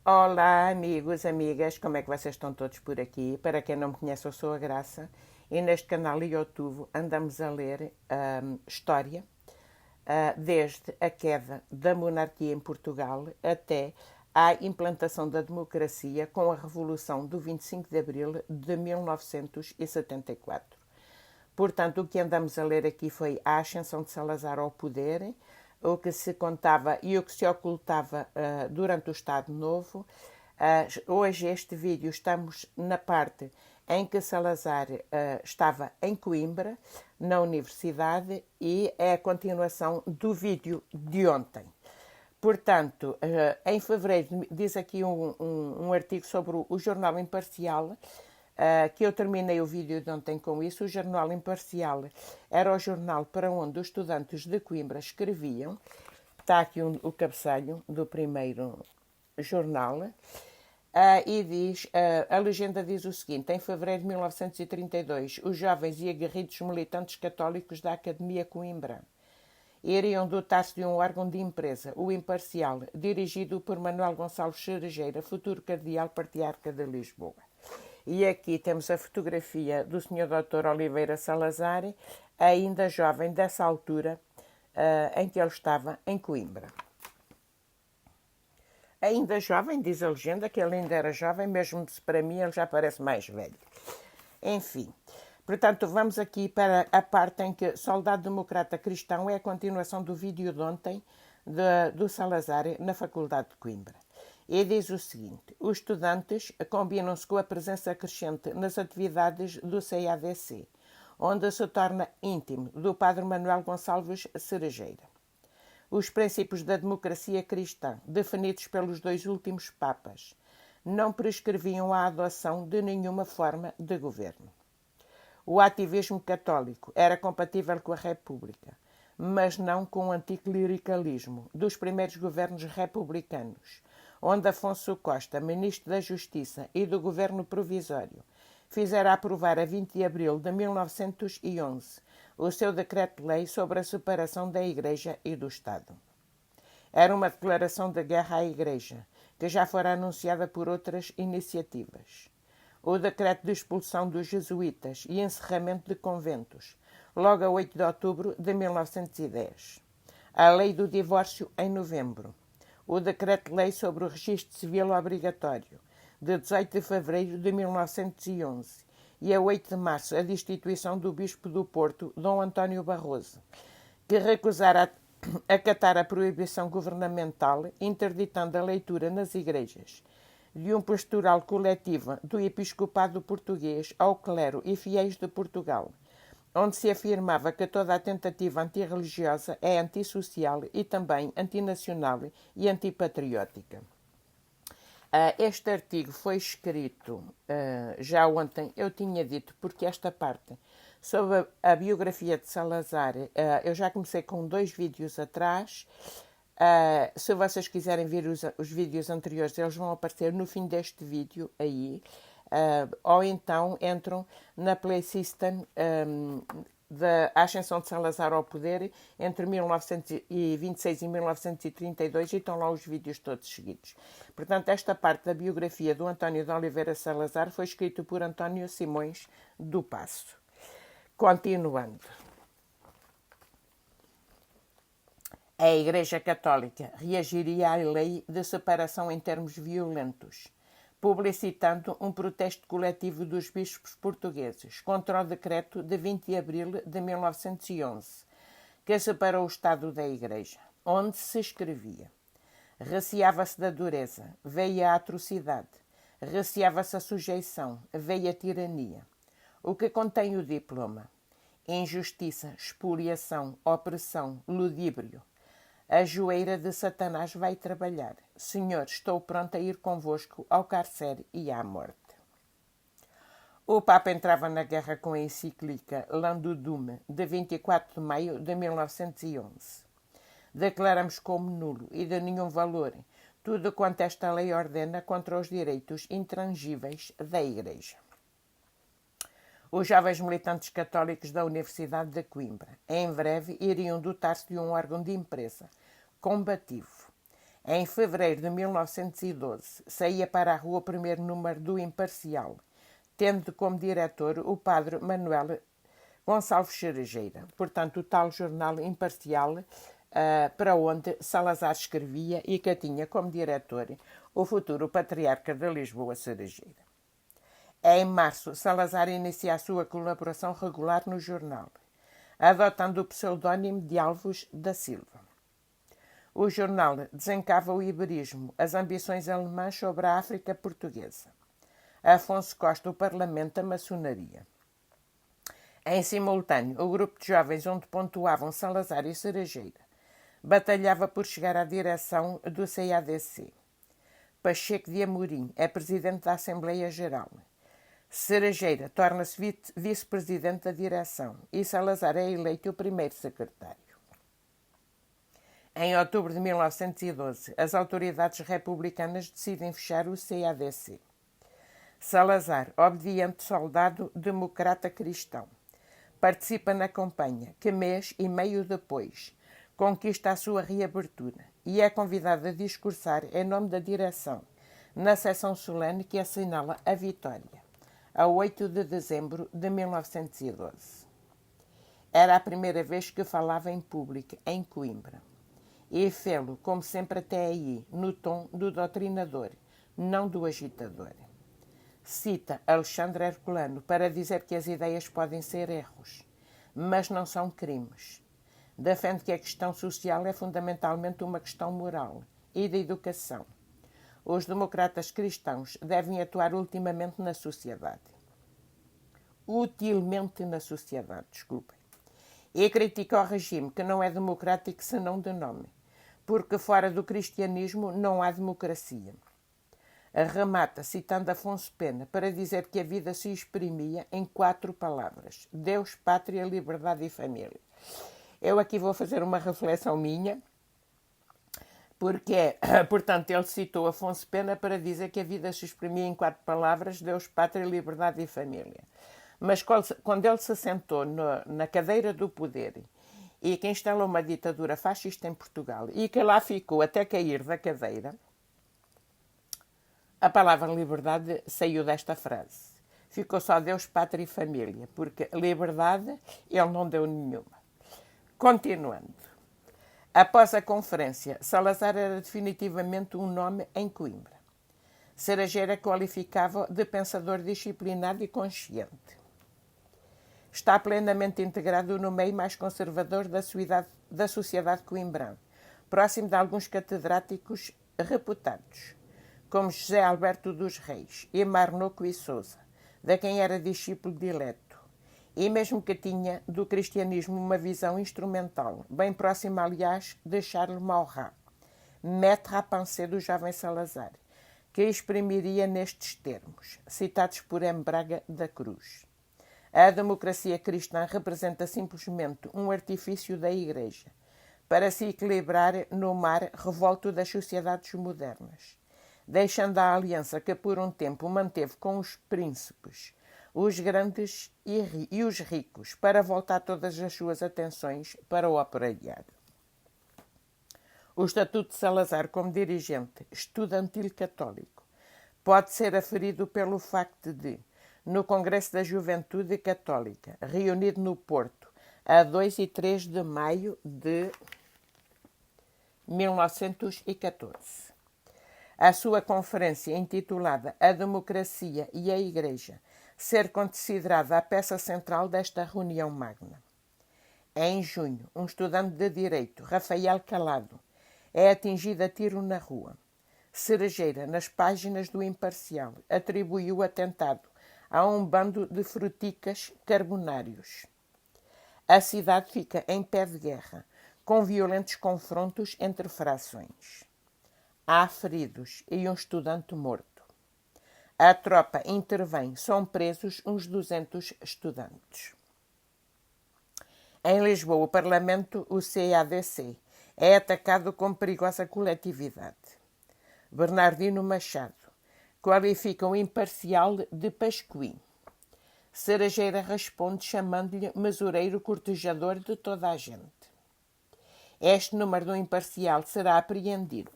Olá, amigos, amigas, como é que vocês estão todos por aqui? Para quem não me conhece, eu sou a Graça e neste canal e YouTube andamos a ler história, desde a queda da monarquia em Portugal até à implantação da democracia com a Revolução do 25 de Abril de 1974. Portanto, o que andamos a ler aqui foi a ascensão de Salazar ao poder, o que se contava e o que se ocultava durante o Estado Novo. Hoje, este vídeo, estamos na parte em que Salazar estava em Coimbra, na universidade, e é a continuação do vídeo de ontem. Portanto, em fevereiro, diz aqui um artigo sobre o Jornal Imparcial, que eu terminei o vídeo de ontem com isso. O Jornal Imparcial era o jornal para onde os estudantes de Coimbra escreviam. Está aqui o cabeçalho do primeiro jornal. E diz, a legenda diz o seguinte: em fevereiro de 1932, os jovens e aguerridos militantes católicos da Academia Coimbra iriam dotar-se de um órgão de imprensa, o Imparcial, dirigido por Manuel Gonçalves Cerejeira, futuro cardeal patriarca de Lisboa. E aqui temos a fotografia do Sr. Dr. Oliveira Salazar, ainda jovem dessa altura em que ele estava em Coimbra. Ainda jovem, diz a legenda, que ele ainda era jovem, mesmo se para mim ele já parece mais velho. Enfim, portanto, vamos aqui para a parte em que Soldado Democrata Cristão é a continuação do vídeo de ontem do Salazar na Faculdade de Coimbra. E diz o seguinte: os estudantes combinam-se com a presença crescente nas atividades do CADC, onde se torna íntimo do padre Manuel Gonçalves Cerejeira. Os princípios da democracia cristã, definidos pelos dois últimos papas, não prescreviam a adoção de nenhuma forma de governo. O ativismo católico era compatível com a República, mas não com o anticlericalismo dos primeiros governos republicanos, onde Afonso Costa, ministro da Justiça e do Governo Provisório, fizera aprovar a 20 de abril de 1911 o seu decreto-lei sobre a separação da Igreja e do Estado. Era uma declaração de guerra à Igreja, que já fora anunciada por outras iniciativas. O decreto de expulsão dos jesuítas e encerramento de conventos, logo a 8 de outubro de 1910. A lei do divórcio em novembro. O decreto-lei sobre o registro civil obrigatório, de 18 de fevereiro de 1911, e a 8 de março a destituição do bispo do Porto, Dom António Barroso, que recusara acatar a proibição governamental interditando a leitura nas igrejas de um pastoral coletivo do episcopado português ao clero e fiéis de Portugal, onde se afirmava que toda a tentativa antirreligiosa é antissocial e também antinacional e antipatriótica. Este artigo foi escrito já ontem, eu tinha dito, porque esta parte sobre a biografia de Salazar, eu já comecei com 2 vídeos atrás. Se vocês quiserem ver os vídeos anteriores, eles vão aparecer no fim deste vídeo aí. Ou então entram na Play System da ascensão de Salazar ao poder entre 1926 e 1932 e estão lá os vídeos todos seguidos. Portanto, esta parte da biografia do António de Oliveira Salazar foi escrita por António Simões do Paço. Continuando. A Igreja Católica reagiria à lei de separação em termos violentos, publicitando um protesto coletivo dos bispos portugueses contra o decreto de 20 de abril de 1911, que separou o Estado da Igreja, onde se escrevia: receava-se da dureza, veio a atrocidade, receava-se a sujeição, veio a tirania. O que contém o diploma? Injustiça, expoliação, opressão, ludíbrio. A joeira de Satanás vai trabalhar. Senhor, estou pronto a ir convosco ao cárcere e à morte. O Papa entrava na guerra com a encíclica Landudum, de 24 de maio de 1911. Declaramos como nulo e de nenhum valor tudo quanto esta lei ordena contra os direitos intangíveis da Igreja. Os jovens militantes católicos da Universidade de Coimbra, em breve, iriam dotar-se de um órgão de imprensa combativo. Em fevereiro de 1912, saía para a rua o primeiro número do Imparcial, tendo como diretor o padre Manuel Gonçalves Cerejeira. Portanto, o tal jornal Imparcial, para onde Salazar escrevia e que tinha como diretor o futuro patriarca de Lisboa, Cerejeira. Em março, Salazar inicia a sua colaboração regular no jornal, adotando o pseudónimo de Alves da Silva. O jornal desencava o iberismo, as ambições alemãs sobre a África portuguesa. Afonso Costa, o Parlamento, a maçonaria. Em simultâneo, o grupo de jovens onde pontuavam Salazar e Cerejeira batalhava por chegar à direção do CADC. Pacheco de Amorim é presidente da Assembleia Geral. Cerejeira torna-se vice-presidente da direção e Salazar é eleito o primeiro secretário. Em outubro de 1912, as autoridades republicanas decidem fechar o CADC. Salazar, obediente soldado democrata cristão, participa na campanha que, mês e meio depois, conquista a sua reabertura e é convidado a discursar em nome da direção, na sessão solene que assinala a vitória, a 8 de dezembro de 1912. Era a primeira vez que falava em público, em Coimbra. E fê-lo, como sempre até aí, no tom do doutrinador, não do agitador. Cita Alexandre Herculano para dizer que as ideias podem ser erros, mas não são crimes. Defende que a questão social é fundamentalmente uma questão moral e de educação. Os democratas cristãos devem atuar utilmente na sociedade. E critica o regime, que não é democrático senão de nome, porque fora do cristianismo não há democracia. Remata citando Afonso Pena para dizer que a vida se exprimia em 4 palavras: Deus, Pátria, Liberdade e Família. Eu aqui vou fazer uma reflexão minha, porque, portanto, ele citou Afonso Pena para dizer que a vida se exprimia em 4 palavras: Deus, Pátria, Liberdade e Família. Mas quando ele se sentou na cadeira do poder e que instalou uma ditadura fascista em Portugal e que lá ficou até cair da cadeira, a palavra liberdade saiu desta frase. Ficou só Deus, Pátria e Família, porque liberdade ele não deu nenhuma. Continuando. Após a conferência, Salazar era definitivamente um nome em Coimbra. Cerejeira qualificava-o de pensador disciplinado e consciente. Está plenamente integrado no meio mais conservador da sociedade coimbrã, próximo de alguns catedráticos reputados, como José Alberto dos Reis e Marnoco e Sousa, de quem era discípulo dileto, e mesmo que tinha do cristianismo uma visão instrumental, bem próxima, aliás, de Charles Maurras, maître à pensée do jovem Salazar, que exprimiria nestes termos, citados por M. Braga da Cruz. A democracia cristã representa simplesmente um artifício da Igreja para se equilibrar no mar revolto das sociedades modernas, deixando a aliança que por um tempo manteve com os príncipes, os grandes e os ricos, para voltar todas as suas atenções para o operariado. O Estatuto de Salazar como dirigente estudantil católico pode ser aferido pelo facto de, no Congresso da Juventude Católica, reunido no Porto, a 2 e 3 de maio de 1914, a sua conferência intitulada A Democracia e a Igreja ser considerada a peça central desta reunião magna. Em junho, um estudante de Direito, Rafael Calado, é atingido a tiro na rua. Cerejeira, nas páginas do Imparcial, atribuiu o atentado a um bando de fruticas carbonários. A cidade fica em pé de guerra, com violentos confrontos entre frações. Há feridos e um estudante morto. A tropa intervém, são presos uns 200 estudantes. Em Lisboa, o Parlamento, o CADC, é atacado como perigosa coletividade. Bernardino Machado qualifica o Imparcial de Pascuim. Cerejeira responde chamando-lhe mesureiro cortejador de toda a gente. Este número do Imparcial será apreendido.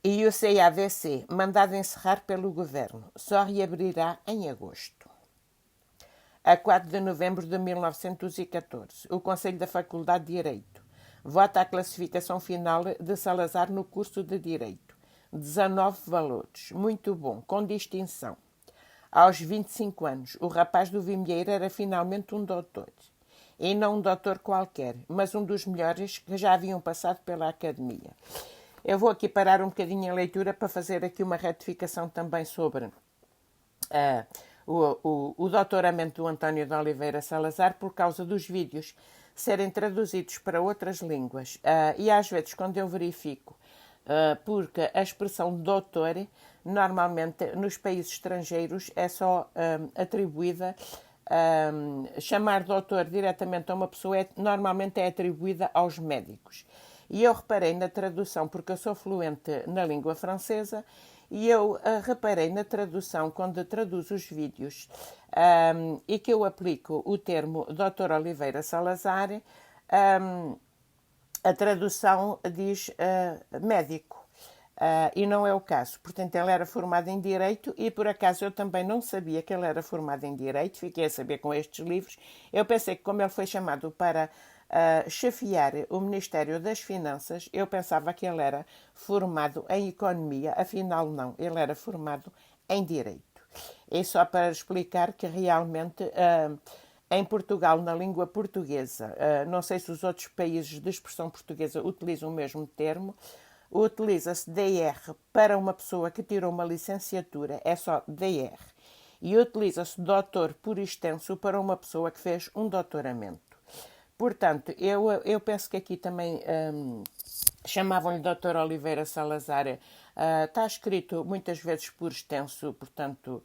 E o CADC, mandado encerrar pelo Governo, só reabrirá em agosto. A 4 de novembro de 1914, o Conselho da Faculdade de Direito vota a classificação final de Salazar no curso de Direito. 19 valores. Muito bom, com distinção. Aos 25 anos, o rapaz do Vimieiro era finalmente um doutor. E não um doutor qualquer, mas um dos melhores que já haviam passado pela academia. Eu vou aqui parar um bocadinho a leitura para fazer aqui uma retificação também sobre o doutoramento do António de Oliveira Salazar por causa dos vídeos serem traduzidos para outras línguas. E às vezes, quando eu verifico, porque a expressão doutor, normalmente nos países estrangeiros, é só atribuída, chamar doutor diretamente a uma pessoa normalmente é atribuída aos médicos. E eu reparei na tradução, porque eu sou fluente na língua francesa, e eu reparei na tradução, quando traduzo os vídeos, e que eu aplico o termo Dr. Oliveira Salazar, a tradução diz médico. E não é o caso. Portanto, ele era formado em Direito e, por acaso, eu também não sabia que ele era formado em Direito. Fiquei a saber com estes livros. Eu pensei que, como ele foi chamado para chefiar o Ministério das Finanças, eu pensava que ele era formado em Economia. Afinal, não. Ele era formado em Direito. É só para explicar que, realmente, em Portugal, na língua portuguesa, não sei se os outros países de expressão portuguesa utilizam o mesmo termo, utiliza-se DR para uma pessoa que tirou uma licenciatura, é só DR. E utiliza-se doutor por extenso para uma pessoa que fez um doutoramento. Portanto, eu penso que aqui também chamavam-lhe Dr. Oliveira Salazar. Está escrito muitas vezes por extenso, portanto,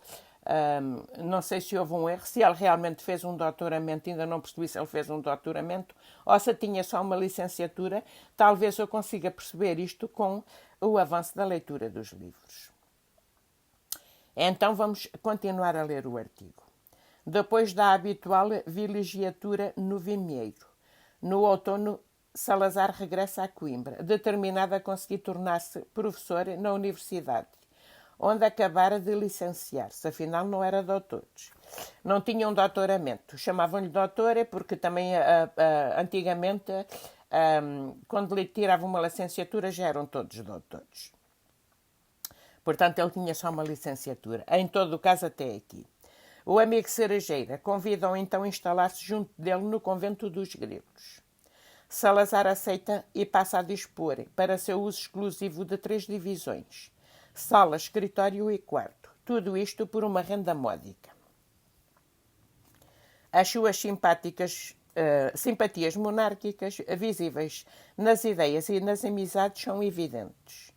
não sei se houve um erro, se ele realmente fez um doutoramento, ainda não percebi se ele fez um doutoramento ou se tinha só uma licenciatura. Talvez eu consiga perceber isto com o avanço da leitura dos livros. Então vamos continuar a ler o artigo. Depois da habitual vilegiatura no Vimieiro, no outono, Salazar regressa a Coimbra, determinado a conseguir tornar-se professor na universidade, onde acabara de licenciar-se, afinal não era doutor. Não tinha um doutoramento, chamavam-lhe doutor porque também antigamente, quando lhe tiravam uma licenciatura, já eram todos doutores. Portanto, ele tinha só uma licenciatura, em todo o caso até aqui. O amigo Cerejeira convida-o então a instalar-se junto dele no convento dos Gregos. Salazar aceita e passa a dispor, para seu uso exclusivo, de 3 divisões: sala, escritório e quarto. Tudo isto por uma renda módica. As suas simpatias monárquicas, visíveis nas ideias e nas amizades, são evidentes.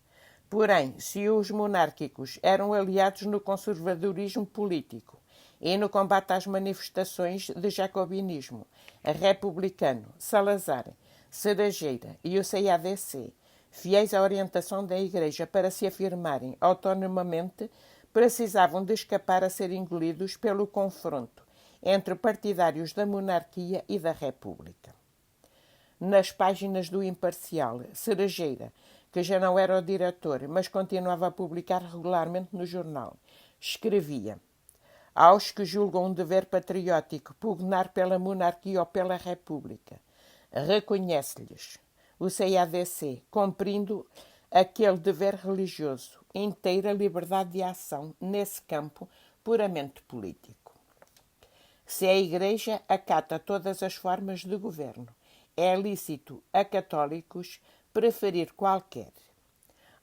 Porém, se os monárquicos eram aliados no conservadorismo político e no combate às manifestações de jacobinismo, republicano, Salazar, Cerejeira e o CADC, fiéis à orientação da Igreja para se afirmarem autonomamente, precisavam de escapar a ser engolidos pelo confronto entre partidários da monarquia e da República. Nas páginas do Imparcial, Cerejeira, que já não era o diretor, mas continuava a publicar regularmente no jornal, escrevia: aos que julgam um dever patriótico pugnar pela monarquia ou pela República, reconhece-lhes o CADC, cumprindo aquele dever religioso, inteira liberdade de ação nesse campo puramente político. Se a Igreja acata todas as formas de governo, é lícito a católicos preferir qualquer.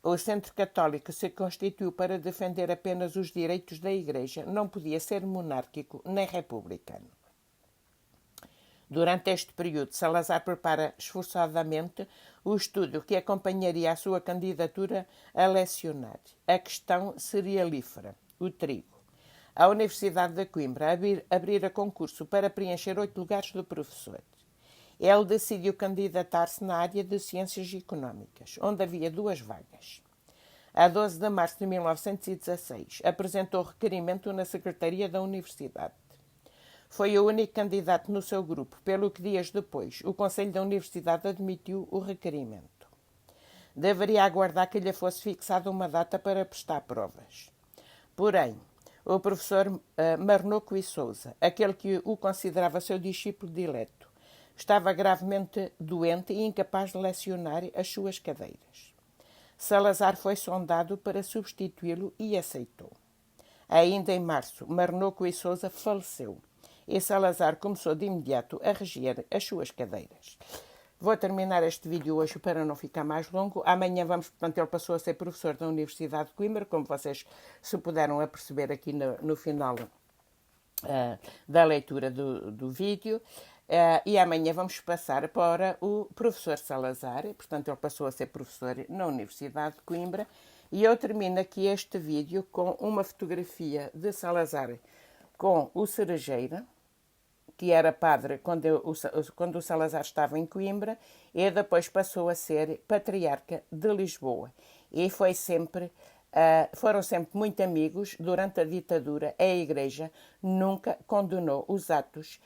O Centro Católico se constituiu para defender apenas os direitos da Igreja, não podia ser monárquico nem republicano. Durante este período, Salazar prepara esforçadamente o estudo que acompanharia a sua candidatura a lecionar, a questão cerealífera, o trigo. A Universidade de Coimbra abrira concurso para preencher 8 lugares de professor. Ele decidiu candidatar-se na área de Ciências Económicas, onde havia 2 vagas. A 12 de março de 1916, apresentou requerimento na Secretaria da Universidade. Foi o único candidato no seu grupo, pelo que dias depois o Conselho da Universidade admitiu o requerimento. deveria aguardar que lhe fosse fixada uma data para prestar provas. Porém, o professor Marnoco e Sousa, aquele que o considerava seu discípulo dileto, estava gravemente doente e incapaz de lecionar as suas cadeiras. Salazar foi sondado para substituí-lo e aceitou. Ainda em março, Marnoco e Sousa faleceu e Salazar começou de imediato a reger as suas cadeiras. Vou terminar este vídeo hoje para não ficar mais longo. Amanhã portanto, ele passou a ser professor da Universidade de Coimbra, como vocês se puderam aperceber aqui no final da leitura do vídeo. E amanhã vamos passar para o professor Salazar, portanto ele passou a ser professor na Universidade de Coimbra, e eu termino aqui este vídeo com uma fotografia de Salazar com o Cerejeira, que era padre quando o Salazar estava em Coimbra, e depois passou a ser patriarca de Lisboa. E foram sempre muito amigos. Durante a ditadura, a Igreja nunca condenou os atos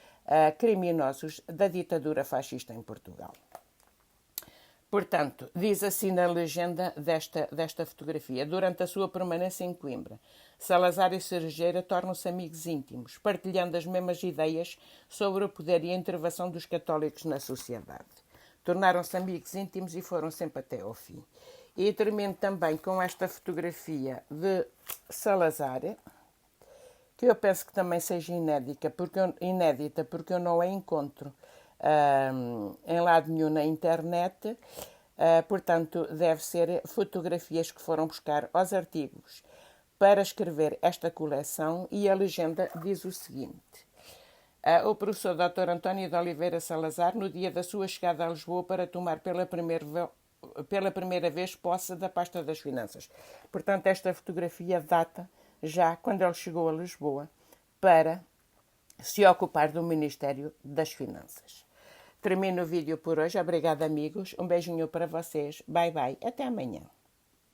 criminosos da ditadura fascista em Portugal. Portanto, diz assim na legenda desta fotografia: durante a sua permanência em Coimbra, Salazar e Cerejeira tornam-se amigos íntimos, partilhando as mesmas ideias sobre o poder e a intervenção dos católicos na sociedade. Tornaram-se amigos íntimos e foram sempre até ao fim. E termino também com esta fotografia de Salazar, que eu penso que também seja inédita, porque eu não a encontro em lado nenhum na internet. Portanto, deve ser fotografias que foram buscar aos artigos para escrever esta coleção, e a legenda diz o seguinte: o professor Dr. António de Oliveira Salazar, no dia da sua chegada a Lisboa para tomar pela primeira vez posse da pasta das finanças. Portanto, esta fotografia data já quando ele chegou a Lisboa para se ocupar do Ministério das Finanças. Termino o vídeo por hoje. Obrigada, amigos. Um beijinho para vocês. Bye, bye. Até amanhã.